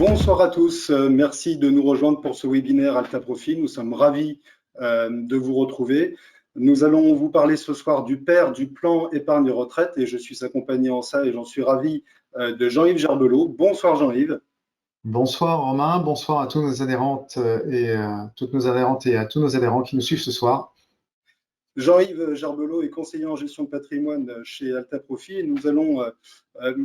Bonsoir à tous, merci de nous rejoindre pour ce webinaire Alta Profit. Nous sommes ravis de vous retrouver. Nous allons vous parler ce soir du PER, du plan épargne retraite, et je suis accompagné en ça et j'en suis ravi de Jean-Yves Gerbelot. Bonsoir Jean-Yves. Bonsoir Romain, bonsoir à tous nos adhérentes et toutes nos adhérentes et à tous nos adhérents qui nous suivent ce soir. Jean-Yves Gerbelot est conseiller en gestion de patrimoine chez Alta Profit et nous allons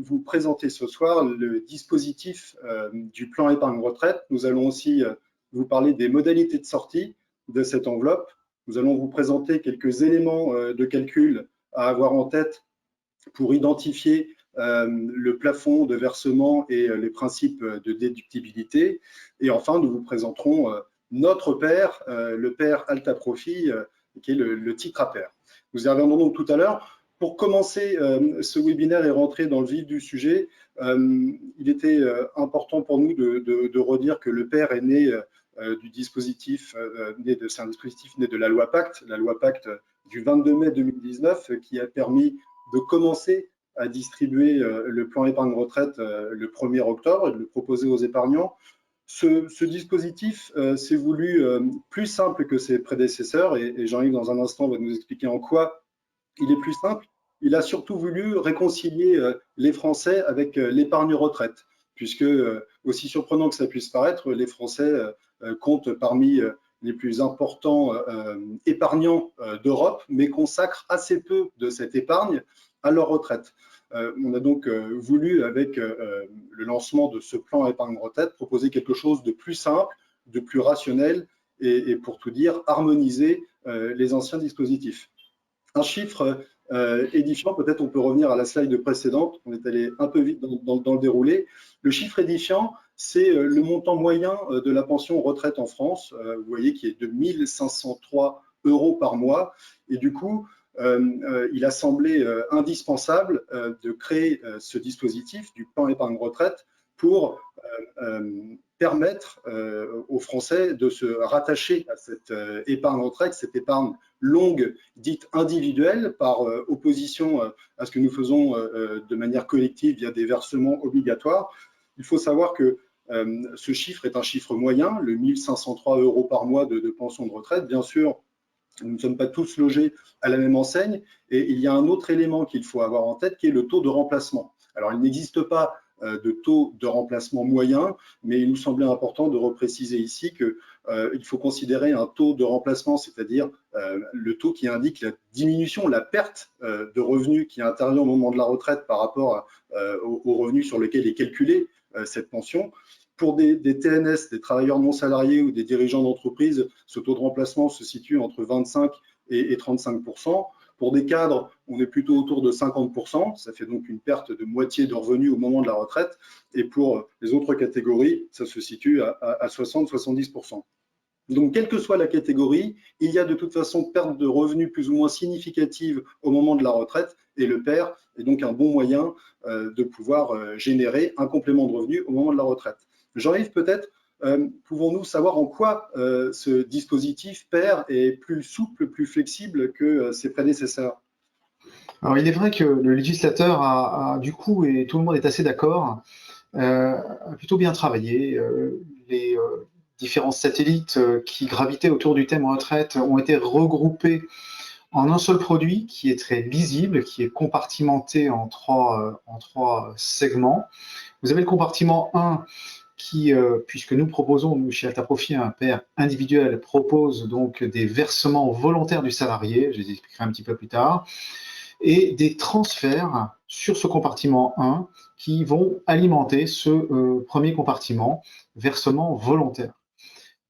vous présenter ce soir le dispositif du plan épargne retraite. Nous allons aussi vous parler des modalités de sortie de cette enveloppe. Nous allons vous présenter quelques éléments de calcul à avoir en tête pour identifier le plafond de versement et les principes de déductibilité. Et enfin, nous vous présenterons notre PER, le PER Alta Profit, qui est le titre à pair. Nous y reviendrons donc tout à l'heure. Pour commencer ce webinaire et rentrer dans le vif du sujet, il était important pour nous de redire que le PER est né du dispositif, c'est un dispositif né de la loi Pacte du 22 mai 2019 qui a permis de commencer à distribuer le plan épargne retraite le 1er octobre et de le proposer aux épargnants. Ce dispositif s'est voulu plus simple que ses prédécesseurs et Jean-Yves, dans un instant, va nous expliquer en quoi il est plus simple. Il a surtout voulu réconcilier les Français avec l'épargne retraite, puisque, aussi surprenant que ça puisse paraître, les Français comptent parmi les plus importants épargnants d'Europe, mais consacrent assez peu de cette épargne à leur retraite. On a donc voulu, avec le lancement de ce plan épargne retraite, proposer quelque chose de plus simple, de plus rationnel et pour tout dire, harmoniser les anciens dispositifs. Un chiffre édifiant, peut-être on peut revenir à la slide précédente, on est allé un peu vite dans le déroulé. Le chiffre édifiant, c'est le montant moyen de la pension retraite en France, vous voyez, qui est de 1 503 € par mois. Et du coup, il a semblé indispensable de créer ce dispositif du plan épargne retraite pour permettre aux Français de se rattacher à cette épargne retraite, cette épargne longue dite individuelle par opposition à ce que nous faisons de manière collective via des versements obligatoires. Il faut savoir que ce chiffre est un chiffre moyen, le 1 503 € par mois de pension de retraite. Bien sûr, nous ne sommes pas tous logés à la même enseigne et il y a un autre élément qu'il faut avoir en tête qui est le taux de remplacement. Alors, il n'existe pas de taux de remplacement moyen, mais il nous semblait important de repréciser ici qu'il faut considérer un taux de remplacement, c'est-à-dire le taux qui indique la diminution, la perte de revenus qui est intervenue au moment de la retraite par rapport aux revenus sur lesquels est calculée cette pension. Pour des TNS, des travailleurs non salariés ou des dirigeants d'entreprise, ce taux de remplacement se situe entre 25 et 35%. Pour des cadres, on est plutôt autour de 50%. Ça fait donc une perte de moitié de revenus au moment de la retraite. Et pour les autres catégories, ça se situe à 60-70%. Donc, quelle que soit la catégorie, il y a de toute façon perte de revenus plus ou moins significative au moment de la retraite. Et le PER est donc un bon moyen de pouvoir générer un complément de revenus au moment de la retraite. Jean-Yves, peut-être, pouvons-nous savoir en quoi ce dispositif PER est plus souple, plus flexible que ses prédécesseurs? Alors il est vrai que le législateur du coup, et tout le monde est assez d'accord, a plutôt bien travaillé. Les différents satellites qui gravitaient autour du thème retraite ont été regroupés en un seul produit qui est très lisible, qui est compartimenté en trois segments. Vous avez le compartiment 1 qui, puisque nous proposons, nous, chez Alta Profit, un PER individuel, propose donc des versements volontaires du salarié, je les expliquerai un petit peu plus tard, et des transferts sur ce compartiment 1 qui vont alimenter ce premier compartiment, versement volontaire.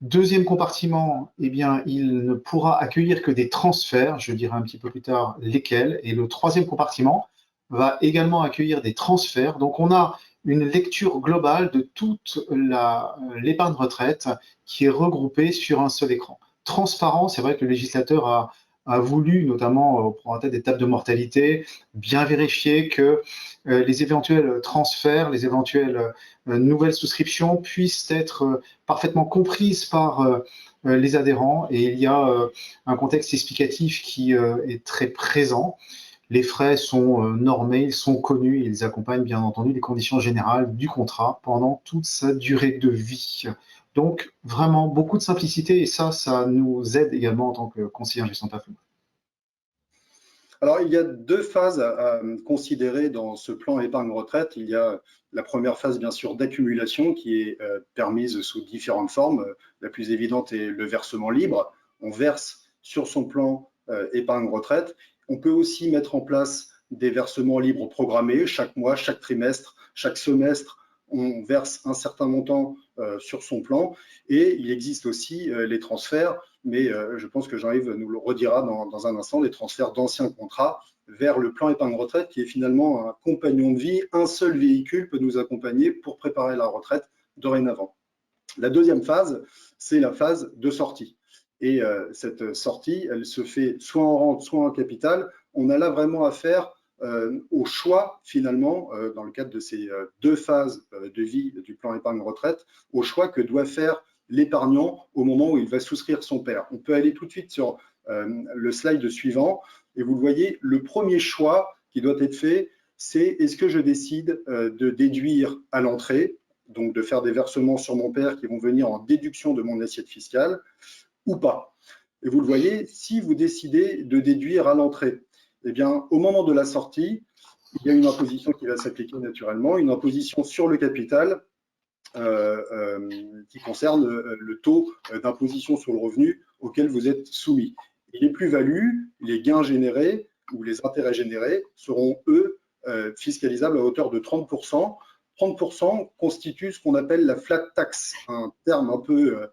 Deuxième compartiment, eh bien, il ne pourra accueillir que des transferts, je dirai un petit peu plus tard lesquels, et le troisième compartiment va également accueillir des transferts. Donc on a une lecture globale de toute l'épargne retraite qui est regroupée sur un seul écran. Transparent, c'est vrai que le législateur a voulu, notamment pour un tas d'étapes de mortalité, bien vérifier que les éventuels transferts, les éventuelles nouvelles souscriptions puissent être parfaitement comprises par les adhérents. Et il y a un contexte explicatif qui est très présent. Les frais sont normés, ils sont connus, ils accompagnent bien entendu les conditions générales du contrat pendant toute sa durée de vie. Donc, vraiment, beaucoup de simplicité et ça nous aide également en tant que conseiller en gestion de patrimoine. Alors, il y a deux phases à considérer dans ce plan épargne retraite. Il y a la première phase, bien sûr, d'accumulation qui est permise sous différentes formes. La plus évidente est le versement libre. On verse sur son plan épargne retraite. On peut aussi mettre en place des versements libres programmés chaque mois, chaque trimestre, chaque semestre. On verse un certain montant sur son plan et il existe aussi les transferts, mais je pense que Jean-Yves nous le redira dans un instant, les transferts d'anciens contrats vers le plan épargne retraite qui est finalement un compagnon de vie. Un seul véhicule peut nous accompagner pour préparer la retraite dorénavant. La deuxième phase, c'est la phase de sortie. Et cette sortie, elle se fait soit en rente, soit en capital. On a là vraiment affaire au choix, finalement, dans le cadre de ces deux phases de vie du plan épargne retraite, au choix que doit faire l'épargnant au moment où il va souscrire son PER. On peut aller tout de suite sur le slide suivant et vous le voyez, le premier choix qui doit être fait, c'est est-ce que je décide de déduire à l'entrée, donc de faire des versements sur mon PER qui vont venir en déduction de mon assiette fiscale ou pas. Et vous le voyez, si vous décidez de déduire à l'entrée, eh bien, au moment de la sortie, il y a une imposition qui va s'appliquer naturellement, une imposition sur le capital qui concerne le taux d'imposition sur le revenu auquel vous êtes soumis. Et les plus-values, les gains générés ou les intérêts générés seront, eux, fiscalisables à hauteur de 30%. 30% constitue ce qu'on appelle la flat tax, un terme un peu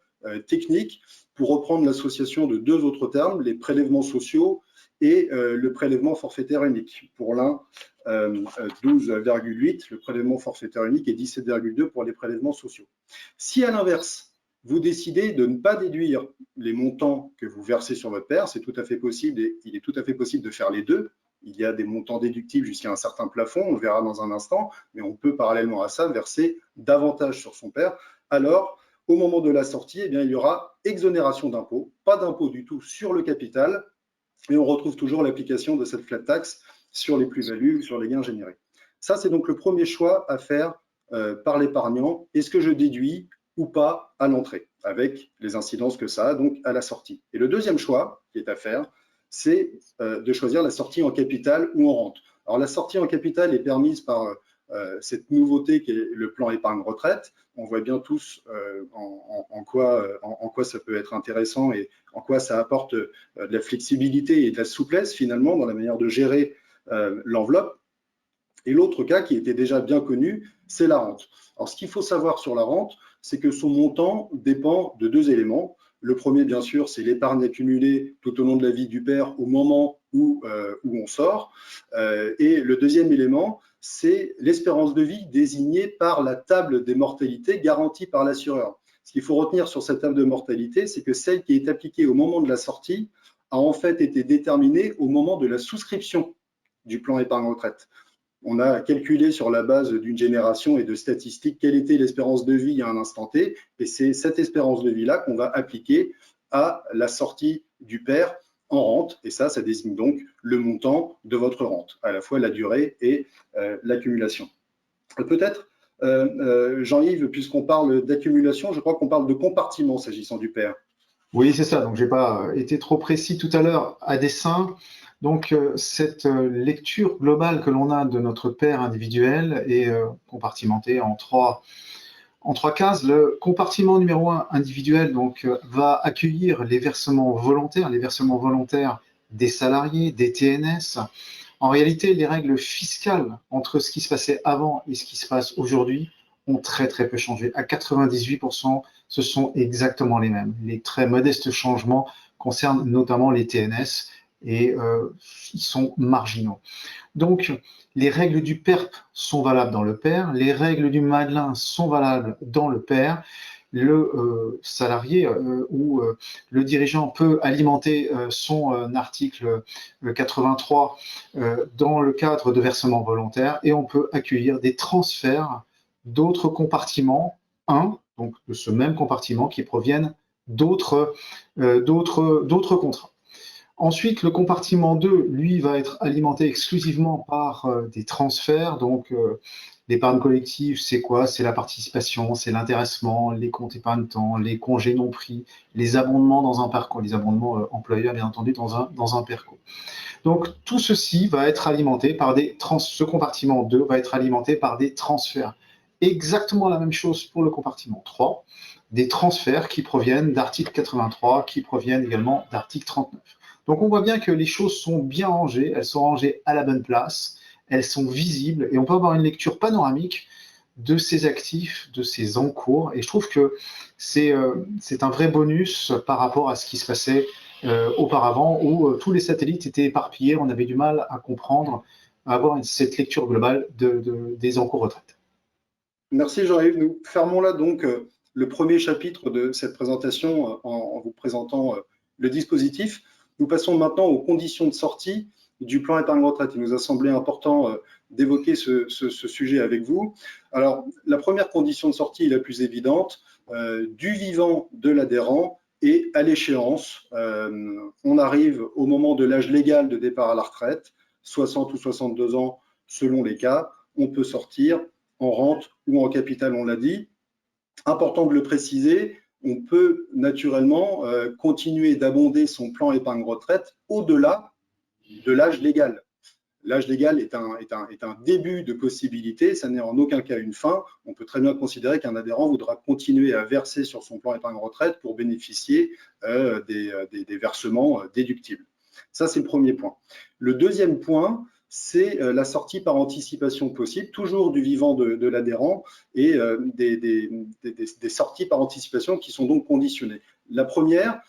technique pour reprendre l'association de deux autres termes, les prélèvements sociaux et le prélèvement forfaitaire unique. Pour l'un, 12,8, le prélèvement forfaitaire unique, et 17,2 pour les prélèvements sociaux. Si à l'inverse, vous décidez de ne pas déduire les montants que vous versez sur votre PER, c'est tout à fait possible et il est tout à fait possible de faire les deux. Il y a des montants déductibles jusqu'à un certain plafond, on le verra dans un instant, mais on peut parallèlement à ça verser davantage sur son PER. Alors, au moment de la sortie, eh bien, il y aura exonération d'impôt, pas d'impôt du tout sur le capital, et on retrouve toujours l'application de cette flat tax sur les plus-values, sur les gains générés. Ça, c'est donc le premier choix à faire par l'épargnant. Est-ce que je déduis ou pas à l'entrée, avec les incidences que ça a donc à la sortie. Et le deuxième choix qui est à faire, c'est de choisir la sortie en capital ou en rente. Alors la sortie en capital est permise par cette nouveauté qui est le plan épargne retraite. On voit bien tous en quoi ça peut être intéressant et en quoi ça apporte de la flexibilité et de la souplesse finalement dans la manière de gérer l'enveloppe. Et l'autre cas qui était déjà bien connu, c'est la rente. Alors ce qu'il faut savoir sur la rente, c'est que son montant dépend de deux éléments. Le premier, bien sûr, c'est l'épargne accumulée tout au long de la vie du père au moment où on sort. Et le deuxième élément, c'est l'espérance de vie désignée par la table des mortalités garantie par l'assureur. Ce qu'il faut retenir sur cette table de mortalité, c'est que celle qui est appliquée au moment de la sortie a en fait été déterminée au moment de la souscription du plan épargne retraite. On a calculé sur la base d'une génération et de statistiques quelle était l'espérance de vie à un instant T, et c'est cette espérance de vie-là qu'on va appliquer à la sortie du père en rente, et ça désigne donc le montant de votre rente, à la fois la durée et l'accumulation. Peut-être, Jean-Yves, puisqu'on parle d'accumulation, je crois qu'on parle de compartiment s'agissant du père. Oui, c'est ça. Donc, je n'ai pas été trop précis tout à l'heure à dessein. Donc, cette lecture globale que l'on a de notre père individuel est compartimentée en trois cases. Le compartiment numéro 1 individuel donc, va accueillir les versements volontaires des salariés, des TNS. En réalité, les règles fiscales entre ce qui se passait avant et ce qui se passe aujourd'hui ont très très peu changé. À 98%, ce sont exactement les mêmes. Les très modestes changements concernent notamment les TNS et ils sont marginaux. Donc, les règles du PERP sont valables dans le PER, les règles du Madelin sont valables dans le PER. Le salarié ou le dirigeant peut alimenter son article 83 dans le cadre de versements volontaires et on peut accueillir des transferts d'autres compartiments, donc de ce même compartiment qui proviennent d'autres contrats. Ensuite, le compartiment 2, lui, va être alimenté exclusivement par des transferts. Donc, l'épargne collective, c'est quoi? C'est la participation, c'est l'intéressement, les comptes épargne-temps, les congés non pris, les abondements dans un parcours, les abondements employeurs, bien entendu, dans un PERCO. Donc, tout ceci va être alimenté par ce compartiment 2 va être alimenté par des transferts. Exactement la même chose pour le compartiment 3, des transferts qui proviennent d'article 83, qui proviennent également d'article 39. Donc, on voit bien que les choses sont bien rangées, elles sont rangées à la bonne place, elles sont visibles, et on peut avoir une lecture panoramique de ces actifs, de ces encours, et je trouve que c'est un vrai bonus par rapport à ce qui se passait auparavant, où tous les satellites étaient éparpillés, on avait du mal à comprendre, à avoir cette lecture globale des encours retraite. Merci Jean-Yves. Nous fermons là donc le premier chapitre de cette présentation en vous présentant le dispositif. Nous passons maintenant aux conditions de sortie du plan épargne retraite. Il nous a semblé important d'évoquer ce sujet avec vous. Alors, la première condition de sortie est la plus évidente, du vivant de l'adhérent et à l'échéance. On arrive au moment de l'âge légal de départ à la retraite, 60 ou 62 ans selon les cas, on peut sortir en rente ou en capital, on l'a dit. Important de le préciser, on peut naturellement continuer d'abonder son plan épargne retraite au-delà de l'âge légal. L'âge légal est un début de possibilité, ça n'est en aucun cas une fin. On peut très bien considérer qu'un adhérent voudra continuer à verser sur son plan épargne retraite pour bénéficier des versements déductibles. Ça, c'est le premier point. Le deuxième point, c'est la sortie par anticipation possible, toujours du vivant de l'adhérent, et des sorties par anticipation qui sont donc conditionnées. La première,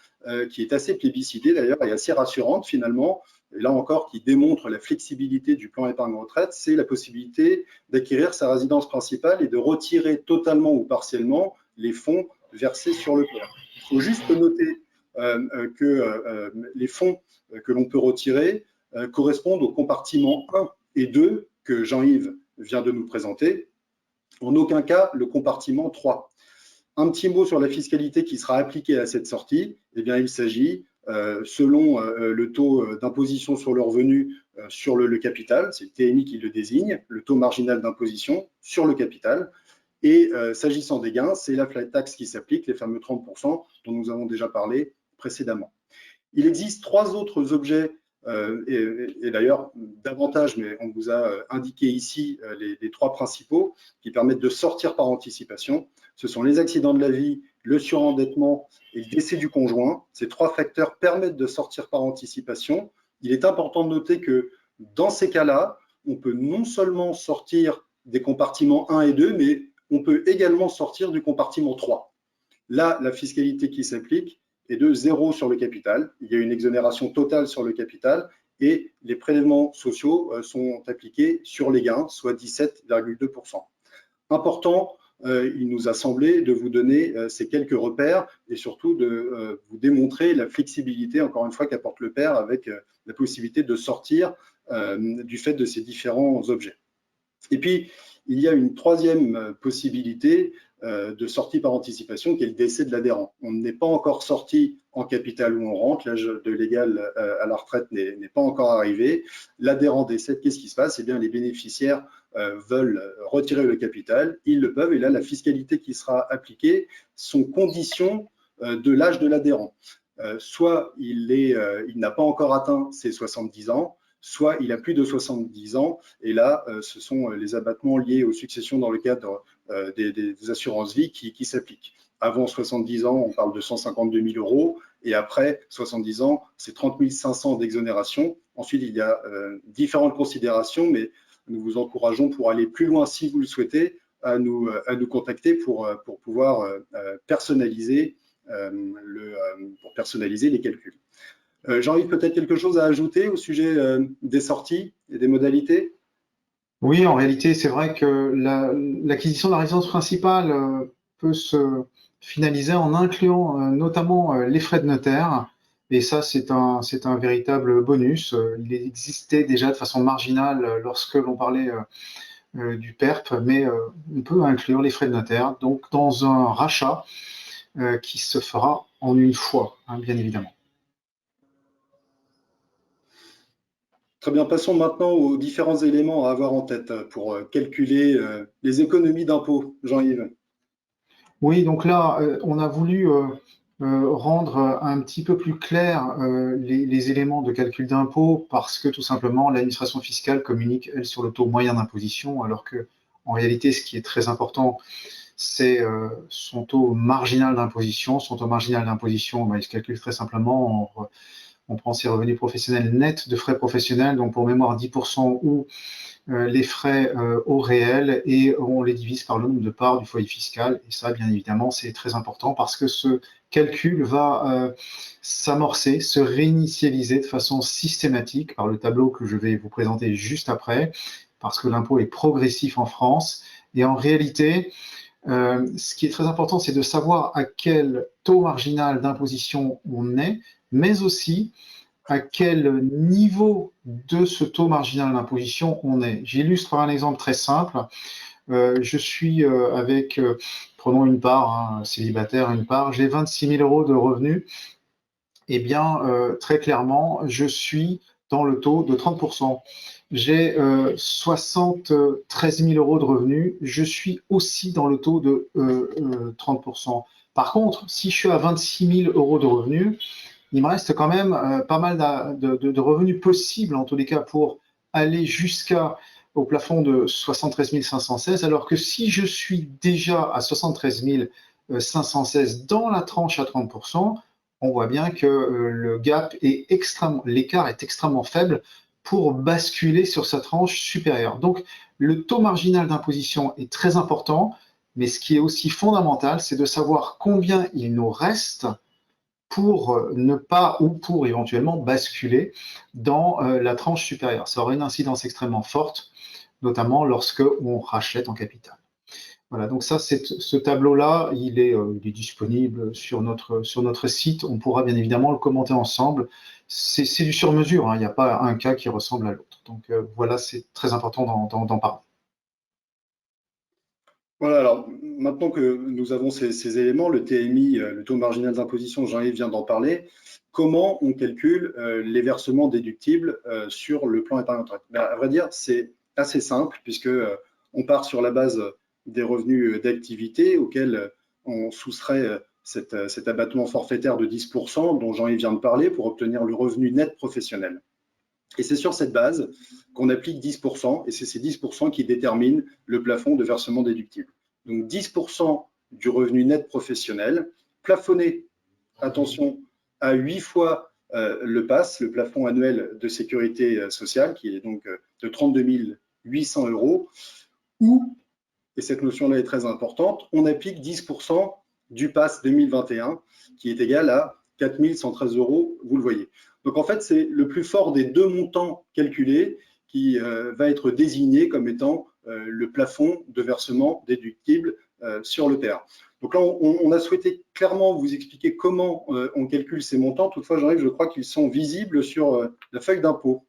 qui est assez plébiscitée d'ailleurs et assez rassurante finalement, et là encore qui démontre la flexibilité du plan épargne retraite, c'est la possibilité d'acquérir sa résidence principale et de retirer totalement ou partiellement les fonds versés sur le PER. Il faut juste noter que les fonds que l'on peut retirer correspondent aux compartiments 1 et 2 que Jean-Yves vient de nous présenter, en aucun cas le compartiment 3. Un petit mot sur la fiscalité qui sera appliquée à cette sortie. Eh bien, il s'agit, selon le taux d'imposition sur le revenu sur le capital, c'est le TMI qui le désigne, le taux marginal d'imposition sur le capital. Et s'agissant des gains, c'est la flat tax qui s'applique, les fameux 30% dont nous avons déjà parlé précédemment. Il existe 3 autres objets, et d'ailleurs davantage, mais on vous a indiqué ici les 3 principaux qui permettent de sortir par anticipation. Ce sont les accidents de la vie, le surendettement et le décès du conjoint. Ces 3 facteurs permettent de sortir par anticipation. Il est important de noter que dans ces cas-là, on peut non seulement sortir des compartiments 1 et 2, mais on peut également sortir du compartiment 3. Là, la fiscalité qui s'applique est de 0 sur le capital. Il y a une exonération totale sur le capital et les prélèvements sociaux sont appliqués sur les gains, soit 17,2%. Important, il nous a semblé de vous donner ces quelques repères et surtout de vous démontrer la flexibilité, encore une fois, qu'apporte le PER avec la possibilité de sortir du fait de ces différents objets. Et puis, il y a une troisième possibilité de sortie par anticipation qui est le décès de l'adhérent. On n'est pas encore sorti en capital ou en rente, l'âge de légal à la retraite n'est pas encore arrivé. L'adhérent décède, qu'est-ce qui se passe? Eh bien, les bénéficiaires veulent retirer le capital, ils le peuvent, et là, la fiscalité qui sera appliquée sont conditions de l'âge de l'adhérent. Soit il n'a pas encore atteint ses 70 ans, soit il a plus de 70 ans, et là, ce sont les abattements liés aux successions dans le cadre des assurances vie qui s'appliquent. Avant 70 ans, on parle de 152 000 euros, et après 70 ans, c'est 30 500 d'exonération. Ensuite, il y a différentes considérations, mais nous vous encourageons pour aller plus loin, si vous le souhaitez, à nous contacter pour pouvoir personnaliser les calculs. Jean-Yves, peut-être quelque chose à ajouter au sujet des sorties et des modalités? Oui, en réalité, c'est vrai que l'acquisition de la résidence principale peut se finaliser en incluant notamment les frais de notaire. Et ça, c'est un véritable bonus. Il existait déjà de façon marginale lorsque l'on parlait du PERP, mais on peut inclure les frais de notaire, donc dans un rachat qui se fera en une fois, hein, bien évidemment. Très bien, passons maintenant aux différents éléments à avoir en tête pour calculer les économies d'impôts. Jean-Yves. Oui, donc là, on a voulu rendre un petit peu plus clair les éléments de calcul d'impôt parce que tout simplement, l'administration fiscale communique, elle, sur le taux moyen d'imposition, alors que en réalité, ce qui est très important, c'est son taux marginal d'imposition. Son taux marginal d'imposition, ben, il se calcule très simplement. On prend ses revenus professionnels nets de frais professionnels, donc pour mémoire 10% ou les frais au réel et on les divise par le nombre de parts du foyer fiscal. Et ça, bien évidemment, c'est très important parce que ce calcul va s'amorcer, se réinitialiser de façon systématique par le tableau que je vais vous présenter juste après, parce que l'impôt est progressif en France. Et en réalité, ce qui est très important, c'est de savoir à quel taux marginal d'imposition on est, mais aussi à quel niveau de ce taux marginal d'imposition on est. J'illustre par un exemple très simple. Je suis avec, prenons une part, hein, célibataire, une part, j'ai 26 000 euros de revenus. Eh bien, très clairement, je suis dans le taux de 30%. J'ai 73 000 euros de revenus, je suis aussi dans le taux de 30%. Par contre, si je suis à 26 000 euros de revenus, il me reste quand même pas mal de revenus possibles, en tous les cas, pour aller jusqu'au plafond de 73 516, alors que si je suis déjà à 73 516 dans la tranche à 30%, on voit bien que le gap est extrêmement, l'écart est extrêmement faible pour basculer sur sa tranche supérieure. Donc, le taux marginal d'imposition est très important, mais ce qui est aussi fondamental, c'est de savoir combien il nous reste pour ne pas ou pour éventuellement basculer dans la tranche supérieure. Ça aura une incidence extrêmement forte, notamment lorsque on rachète en capital. Voilà, donc ça, ce tableau-là, il est disponible sur notre site. On pourra bien évidemment le commenter ensemble. C'est du sur-mesure, hein, il n'y a pas un cas qui ressemble à l'autre. Donc voilà, c'est très important d'en parler. Voilà, alors maintenant que nous avons ces éléments, le TMI, le taux marginal d'imposition, Jean-Yves vient d'en parler, comment on calcule les versements déductibles sur le plan épargne retraite? Ben, à vrai dire, c'est assez simple puisque on part sur la base des revenus d'activité auxquels on soustrait cet abattement forfaitaire de 10% dont Jean-Yves vient de parler pour obtenir le revenu net professionnel. Et c'est sur cette base qu'on applique 10%, et c'est ces 10% qui déterminent le plafond de versement déductible. Donc 10% du revenu net professionnel, plafonné, attention, à 8 fois le PAS, le plafond annuel de sécurité sociale, qui est donc de 32 800 euros, ou, et cette notion-là est très importante, on applique 10% du PAS 2021, qui est égal à 4 113 euros, vous le voyez. Donc en fait, c'est le plus fort des deux montants calculés qui va être désigné comme étant le plafond de versement déductible sur le PER. Donc là, on a souhaité clairement vous expliquer comment on calcule ces montants. Toutefois, Jean-Yves, je crois qu'ils sont visibles sur la feuille d'impôt.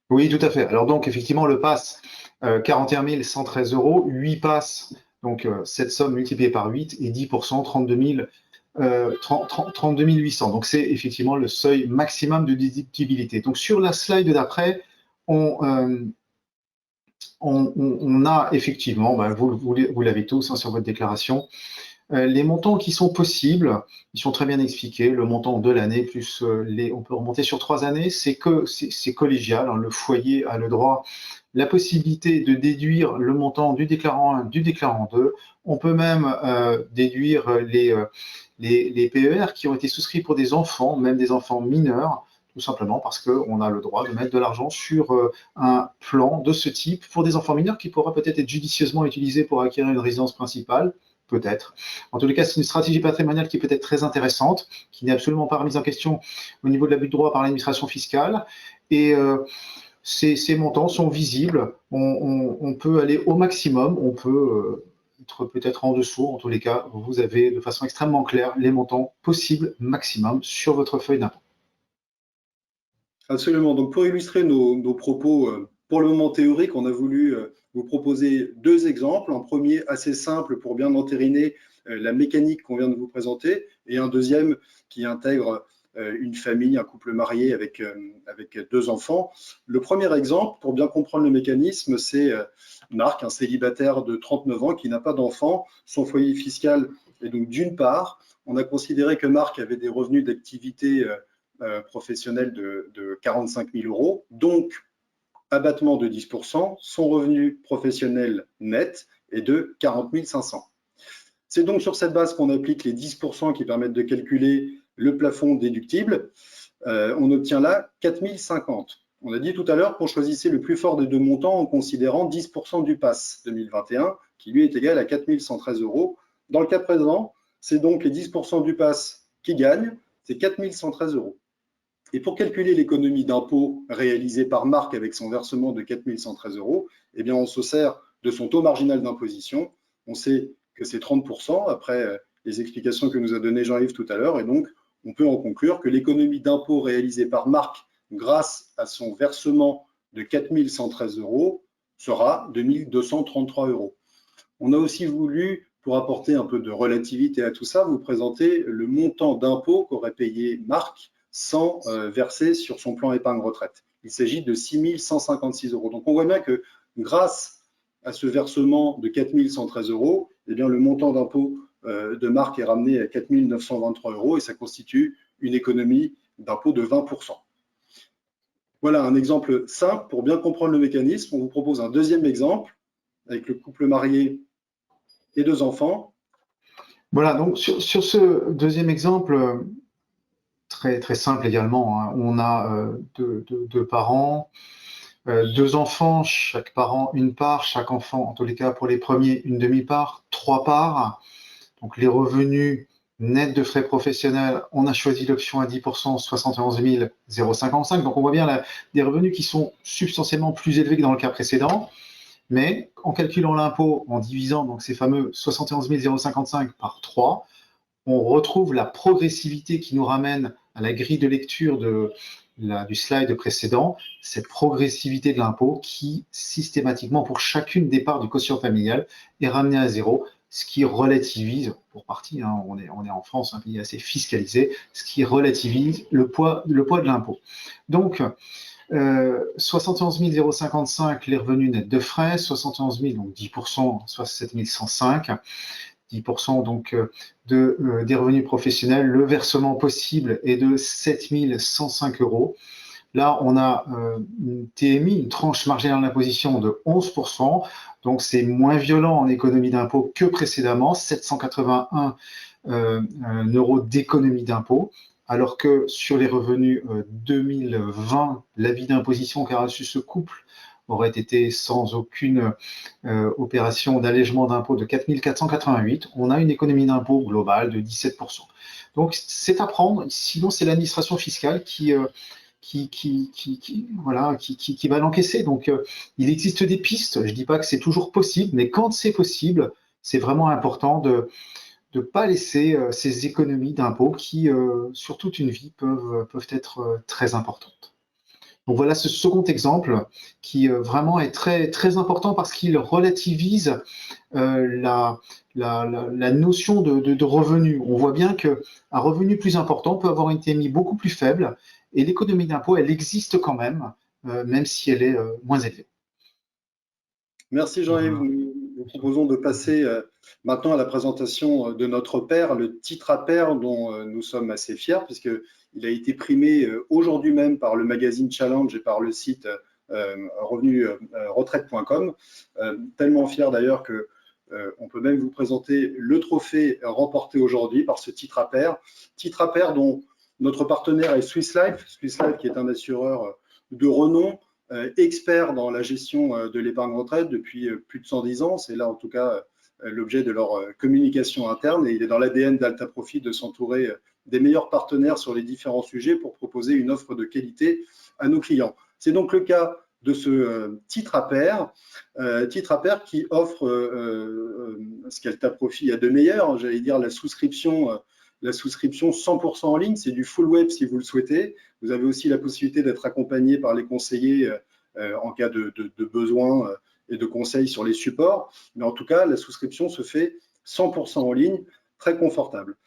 Oui, tout à fait. Alors donc, effectivement, le pass, 41 113 euros, 8 passes, donc cette somme multipliée par 8 et 10%, 32 800. Donc c'est effectivement le seuil maximum de déductibilité. Donc sur la slide d'après, on a effectivement, ben, vous l'avez tous hein, sur votre déclaration, les montants qui sont possibles, ils sont très bien expliqués. Le montant de l'année plus on peut remonter sur 3 années, c'est collégial. Hein, le foyer a le droit, la possibilité de déduire le montant du déclarant 1, du déclarant 2. On peut même déduire les PER qui ont été souscrits pour des enfants, même des enfants mineurs, tout simplement parce qu'on a le droit de mettre de l'argent sur un plan de ce type pour des enfants mineurs qui pourra peut-être être judicieusement utilisé pour acquérir une résidence principale. Peut-être. En tous les cas, c'est une stratégie patrimoniale qui peut être très intéressante, qui n'est absolument pas remise en question au niveau de l'abus de droit par l'administration fiscale. Et ces montants sont visibles. On peut aller au maximum. On peut être peut-être en dessous. En tous les cas, vous avez de façon extrêmement claire les montants possibles maximum sur votre feuille d'impôt. Absolument. Donc, pour illustrer nos propos, pour le moment théoriques, on a voulu vous proposer deux exemples. Un premier assez simple pour bien entériner la mécanique qu'on vient de vous présenter, et un deuxième qui intègre une famille, un couple marié avec 2 enfants. Le premier exemple, pour bien comprendre le mécanisme, c'est Marc, un célibataire de 39 ans qui n'a pas d'enfant. Son foyer fiscal est donc d'une part, on a considéré que Marc avait des revenus d'activité professionnelle de 45 000 euros, donc abattement de 10%, son revenu professionnel net est de 40 500. C'est donc sur cette base qu'on applique les 10% qui permettent de calculer le plafond déductible. On obtient là 4 050. On a dit tout à l'heure qu'on choisissait le plus fort des 2 montants en considérant 10% du PASS 2021, qui lui est égal à 4 113 euros. Dans le cas présent, c'est donc les 10% du PASS qui gagnent, c'est 4 113 euros. Et pour calculer l'économie d'impôt réalisée par Marc avec son versement de 4 113 euros, eh bien on se sert de son taux marginal d'imposition. On sait que c'est 30% après les explications que nous a données Jean-Yves tout à l'heure. Et donc, on peut en conclure que l'économie d'impôt réalisée par Marc grâce à son versement de 4 113 euros sera de 1 233 euros. On a aussi voulu, pour apporter un peu de relativité à tout ça, vous présenter le montant d'impôt qu'aurait payé Marc sans verser sur son plan épargne retraite. Il s'agit de 6 156 euros. Donc on voit bien que grâce à ce versement de 4 113 euros, eh bien, le montant d'impôt de Marc est ramené à 4 923 euros et ça constitue une économie d'impôt de 20%. Voilà un exemple simple pour bien comprendre le mécanisme. On vous propose un deuxième exemple avec le couple marié et 2 enfants. Voilà, donc sur ce deuxième exemple, très, très simple également, hein, on a deux parents, 2 enfants, chaque parent une part, chaque enfant, en tous les cas pour les premiers, une demi-part, 3 parts. Donc les revenus nets de frais professionnels, on a choisi l'option à 10%, 71 055. Donc on voit bien des revenus qui sont substantiellement plus élevés que dans le cas précédent. Mais en calculant l'impôt, en divisant donc ces fameux 71 055 par 3, on retrouve la progressivité qui nous ramène à la grille de lecture du slide précédent, cette progressivité de l'impôt qui, systématiquement, pour chacune des parts du quotient familial, est ramenée à 0, ce qui relativise, pour partie, hein, on est en France, un pays assez fiscalisé, ce qui relativise le poids de l'impôt. Donc, 71 055, les revenus nets de frais, 71 000, donc 10%, 67 105, 10% donc des revenus professionnels. Le versement possible est de 7 105 euros. Là, on a une TMI, une tranche marginale d'imposition de 11%. Donc, c'est moins violent en économie d'impôt que précédemment, 781 euros d'économie d'impôt. Alors que sur les revenus 2020, l'avis d'imposition qu'a reçu ce couple aurait été sans aucune opération d'allègement d'impôt de 4 488. On a une économie d'impôt globale de 17%. Donc, c'est à prendre. Sinon, c'est l'administration fiscale qui va l'encaisser. Donc, il existe des pistes. Je ne dis pas que c'est toujours possible, mais quand c'est possible, c'est vraiment important de ne pas laisser ces économies d'impôts qui, sur toute une vie, peuvent être très importantes. Donc voilà ce second exemple qui vraiment est très, très important parce qu'il relativise la notion de revenu. On voit bien qu'un revenu plus important peut avoir une TMI beaucoup plus faible et l'économie d'impôt, elle existe quand même si elle est moins élevée. Merci Jean-Yves. Nous proposons de passer maintenant à la présentation de notre pair, le titre à pair dont nous sommes assez fiers puisqu'il a été primé aujourd'hui même par le magazine Challenge et par le site revenusretraite.com. Tellement fiers d'ailleurs que on peut même vous présenter le trophée remporté aujourd'hui par ce titre à pair dont notre partenaire est Swiss Life qui est un assureur de renom, experts dans la gestion de l'épargne retraite depuis plus de 110 ans. C'est là en tout cas l'objet de leur communication interne et il est dans l'ADN d'Alta Profit de s'entourer des meilleurs partenaires sur les différents sujets pour proposer une offre de qualité à nos clients. C'est donc le cas de ce titre à pair qui offre ce qu'Alta Profit a de meilleur, j'allais dire la souscription 100% en ligne, c'est du full web si vous le souhaitez. Vous avez aussi la possibilité d'être accompagné par les conseillers en cas de besoin et de conseils sur les supports. Mais en tout cas, la souscription se fait 100% en ligne, très confortable.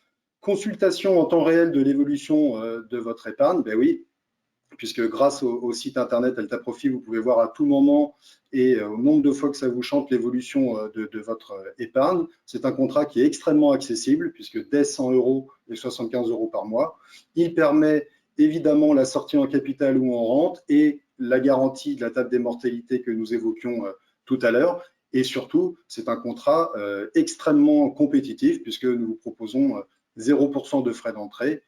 Consultation en temps réel de l'évolution de votre épargne, ben oui, puisque grâce au site internet Alta Profit, vous pouvez voir à tout moment et au nombre de fois que ça vous chante l'évolution de votre épargne. C'est un contrat qui est extrêmement accessible, puisque dès 100 € et 75 € par mois, il permet évidemment la sortie en capital ou en rente et la garantie de la table des mortalités que nous évoquions tout à l'heure. Et surtout, c'est un contrat extrêmement compétitif, puisque nous vous proposons 0% de frais d'entrée,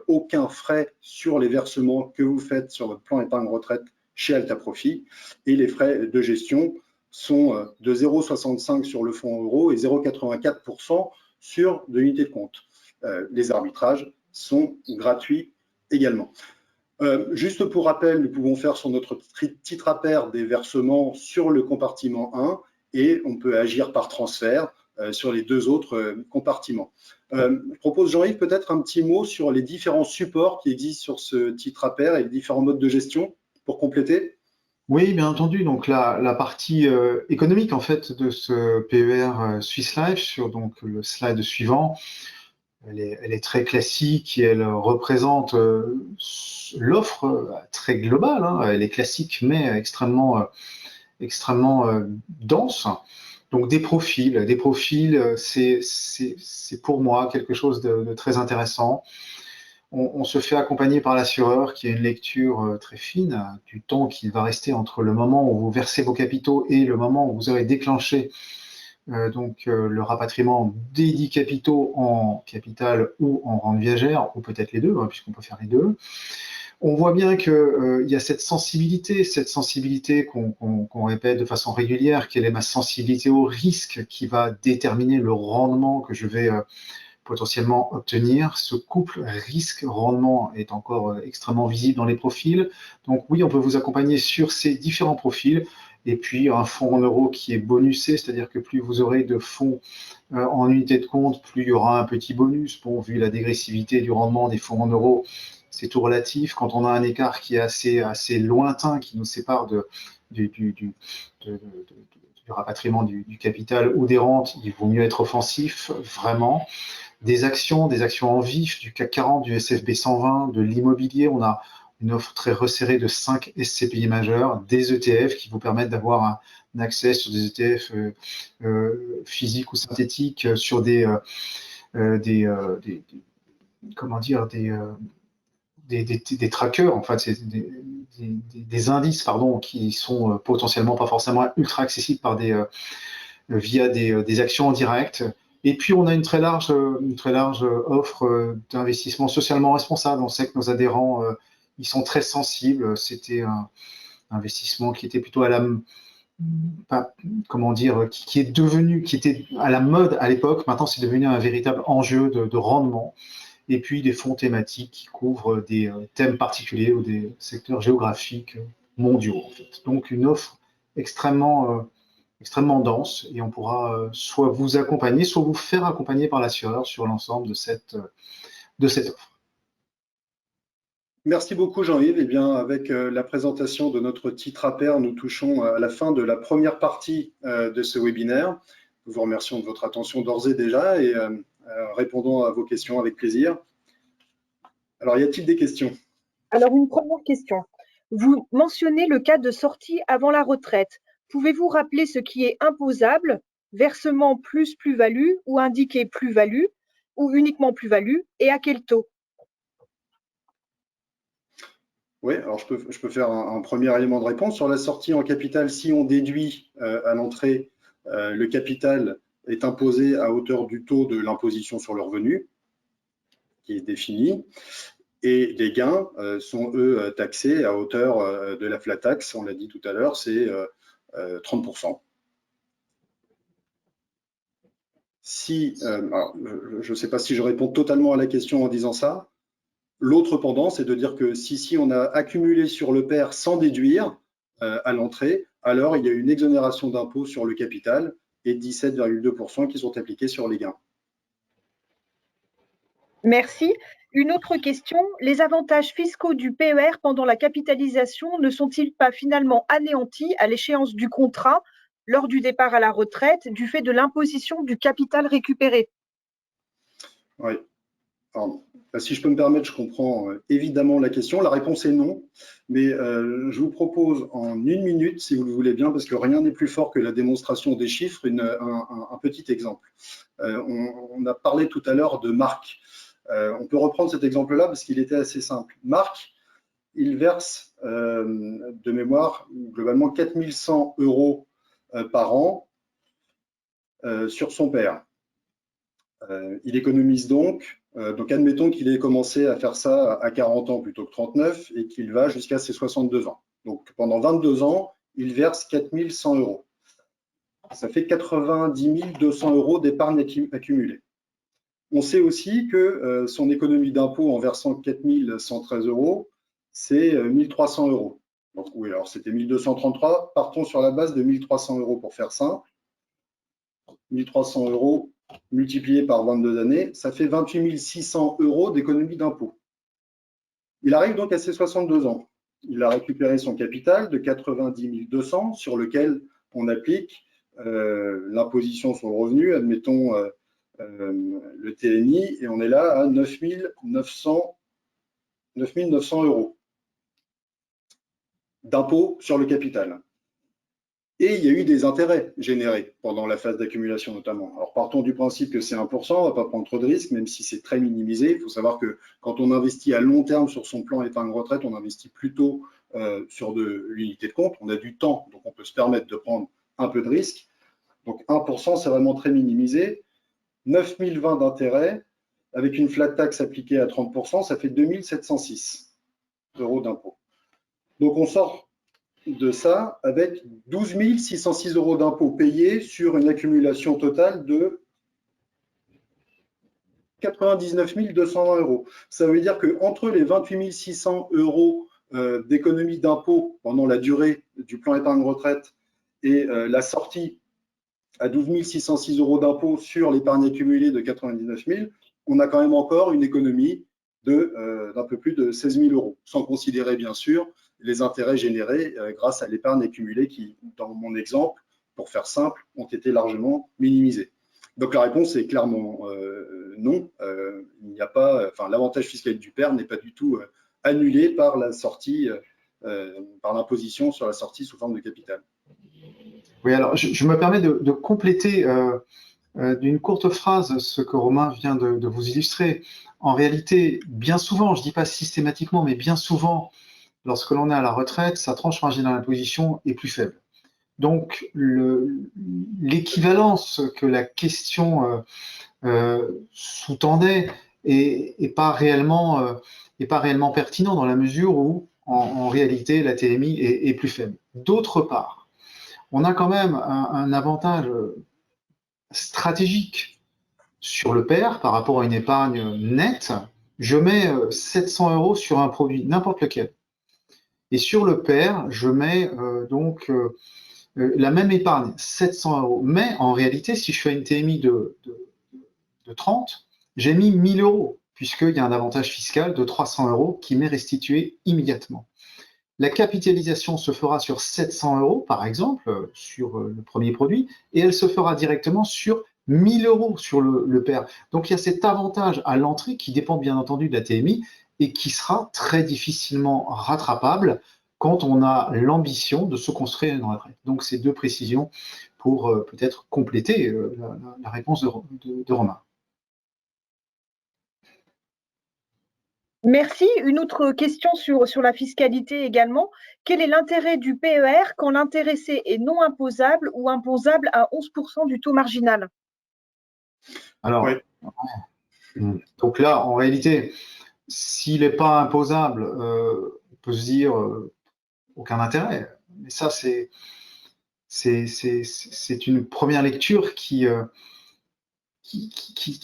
aucun frais sur les versements que vous faites sur votre plan épargne retraite chez Alta Profit, et les frais de gestion sont de 0,65 sur le fonds euro et 0,84% sur de l'unité de compte. Les arbitrages sont gratuits également. Juste pour rappel, nous pouvons faire sur notre titre à pair des versements sur le compartiment 1 et on peut agir par transfert sur les deux autres compartiments. Je propose, Jean-Yves, peut-être un petit mot sur les différents supports qui existent sur ce titre à pair et les différents modes de gestion pour compléter. Oui, bien entendu. Donc la partie économique en fait de ce PER Swiss Life sur donc le slide suivant, elle est très classique et elle représente l'offre très globale, hein. Elle est classique mais extrêmement dense. Donc des profils, c'est pour moi quelque chose de très intéressant. On se fait accompagner par l'assureur qui a une lecture très fine du temps qui va rester entre le moment où vous versez vos capitaux et le moment où vous aurez déclenché le rapatriement des 10 capitaux en capital ou en rente viagère, ou peut-être les deux, hein, puisqu'on peut faire les deux. On voit bien qu'il y a cette sensibilité qu'on répète de façon régulière, quelle est ma sensibilité au risque qui va déterminer le rendement que je vais potentiellement obtenir. Ce couple risque-rendement est encore extrêmement visible dans les profils. Donc oui, on peut vous accompagner sur ces différents profils. Et puis un fonds en euros qui est bonusé, c'est-à-dire que plus vous aurez de fonds en unité de compte, plus il y aura un petit bonus. Bon, vu la dégressivité du rendement des fonds en euros, c'est tout relatif. Quand on a un écart qui est assez lointain, qui nous sépare du rapatriement du capital ou des rentes, il vaut mieux être offensif, vraiment. Des actions en vif du CAC 40, du SFB 120, de l'immobilier. On a une offre très resserrée de 5 SCPI majeurs, des ETF qui vous permettent d'avoir un accès sur des ETF physiques ou synthétiques, sur des trackers, en fait, c'est des indices, pardon, qui sont potentiellement pas forcément ultra accessibles via des actions en direct. Et puis, on a une très large offre d'investissement socialement responsable. On sait que nos adhérents, ils sont très sensibles. C'était un investissement qui était plutôt qui était à la mode à l'époque. Maintenant, c'est devenu un véritable enjeu de rendement. Et puis, des fonds thématiques qui couvrent des thèmes particuliers ou des secteurs géographiques mondiaux, en fait. Donc, une offre extrêmement dense, et on pourra soit vous accompagner, soit vous faire accompagner par l'assureur sur l'ensemble de cette offre. Merci beaucoup, Jean-Yves. Eh bien, avec la présentation de notre titre à pair, nous touchons à la fin de la première partie de ce webinaire. Nous vous remercions de votre attention d'ores et déjà et répondons à vos questions avec plaisir. Alors, y a-t-il des questions? Alors, une première question. Vous mentionnez le cas de sortie avant la retraite. Pouvez-vous rappeler ce qui est imposable, versement plus plus-value ou indiqué plus-value ou uniquement plus-value et à quel taux? Oui, alors je peux faire un premier élément de réponse. Sur la sortie en capital, si on déduit à l'entrée, le capital est imposé à hauteur du taux de l'imposition sur le revenu, qui est défini, et les gains sont, eux, taxés à hauteur de la flat tax, on l'a dit tout à l'heure, c'est 30%. Alors, je ne sais pas si je réponds totalement à la question en disant ça. L'autre pendant, c'est de dire que si on a accumulé sur le PER sans déduire à l'entrée, alors il y a une exonération d'impôt sur le capital et 17,2% qui sont appliqués sur les gains. Merci. Une autre question, les avantages fiscaux du PER pendant la capitalisation ne sont-ils pas finalement anéantis à l'échéance du contrat lors du départ à la retraite du fait de l'imposition du capital récupéré? Oui. Alors, si je peux me permettre, je comprends évidemment la question. La réponse est non, mais je vous propose en 1 minute, si vous le voulez bien, parce que rien n'est plus fort que la démonstration des chiffres, un petit exemple. On a parlé tout à l'heure de Marc. On peut reprendre cet exemple-là parce qu'il était assez simple. Marc, il verse de mémoire globalement 4 100 € par an sur son père. Il économise donc admettons qu'il ait commencé à faire ça à 40 ans plutôt que 39 et qu'il va jusqu'à ses 62 ans. Donc pendant 22 ans, il verse 4 100 €. Ça fait 90 200 € d'épargne accumulée. On sait aussi que son économie d'impôt en versant 4 113 €, c'est 1 300 €. Donc oui, alors c'était 1 233, partons sur la base de 1 300 € pour faire simple. 1 300 € multiplié par 22 années, ça fait 28 600 € d'économie d'impôt. Il arrive donc à ses 62 ans. Il a récupéré son capital de 90 200 sur lequel on applique l'imposition sur le revenu, admettons le TNI, et on est là à 9 900 € d'impôt sur le capital. Et il y a eu des intérêts générés pendant la phase d'accumulation notamment. Alors partons du principe que c'est 1%, on ne va pas prendre trop de risques, même si c'est très minimisé. Il faut savoir que quand on investit à long terme sur son plan épargne retraite, on investit plutôt sur de l'unité de compte. On a du temps, donc on peut se permettre de prendre un peu de risque. Donc 1%, c'est vraiment très minimisé. 9 020 d'intérêts, avec une flat tax appliquée à 30%, ça fait 2 706 € d'impôt. Donc on sort de ça avec 12 606 € d'impôts payés sur une accumulation totale de 99 220 €. Ça veut dire qu'entre les 28 600 € d'économie d'impôts pendant la durée du plan épargne retraite et la sortie à 12 606 € d'impôts sur l'épargne accumulée de 99 000, on a quand même encore une économie d'un peu plus de 16 000 €, sans considérer bien sûr les intérêts générés grâce à l'épargne accumulée qui, dans mon exemple, pour faire simple, ont été largement minimisés. Donc la réponse est clairement non. Il n'y a pas, l'avantage fiscal du père n'est pas du tout annulé par la sortie, par l'imposition sur la sortie sous forme de capital. Oui, alors je me permets de compléter d'une courte phrase ce que Romain vient de vous illustrer. En réalité, bien souvent, je ne dis pas systématiquement, mais bien souvent, lorsque l'on est à la retraite, sa tranche marginale d'imposition est plus faible. Donc, l'équivalence que la question sous-tendait n'est pas réellement pertinent dans la mesure où, en réalité, la TMI est plus faible. D'autre part, on a quand même un avantage stratégique sur le père par rapport à une épargne nette. Je mets 700 € sur un produit, n'importe lequel. Et sur le père, je mets la même épargne, 700 €. Mais en réalité, si je fais une TMI de 30, j'ai mis 1 000 €, puisqu'il y a un avantage fiscal de 300 € qui m'est restitué immédiatement. La capitalisation se fera sur 700 €, par exemple, sur le premier produit, et elle se fera directement sur 1 000 € sur le père. Donc il y a cet avantage à l'entrée qui dépend bien entendu de la TMI et qui sera très difficilement rattrapable quand on a l'ambition de se construire une retraite. Donc ces deux précisions pour peut-être compléter la réponse de Romain. Merci. Une autre question sur la fiscalité également. Quel est l'intérêt du PER quand l'intéressé est non imposable ou imposable à 11% du taux marginal? Alors, oui. Donc là, en réalité, s'il n'est pas imposable, on peut se dire aucun intérêt. Mais ça, c'est une première lecture qui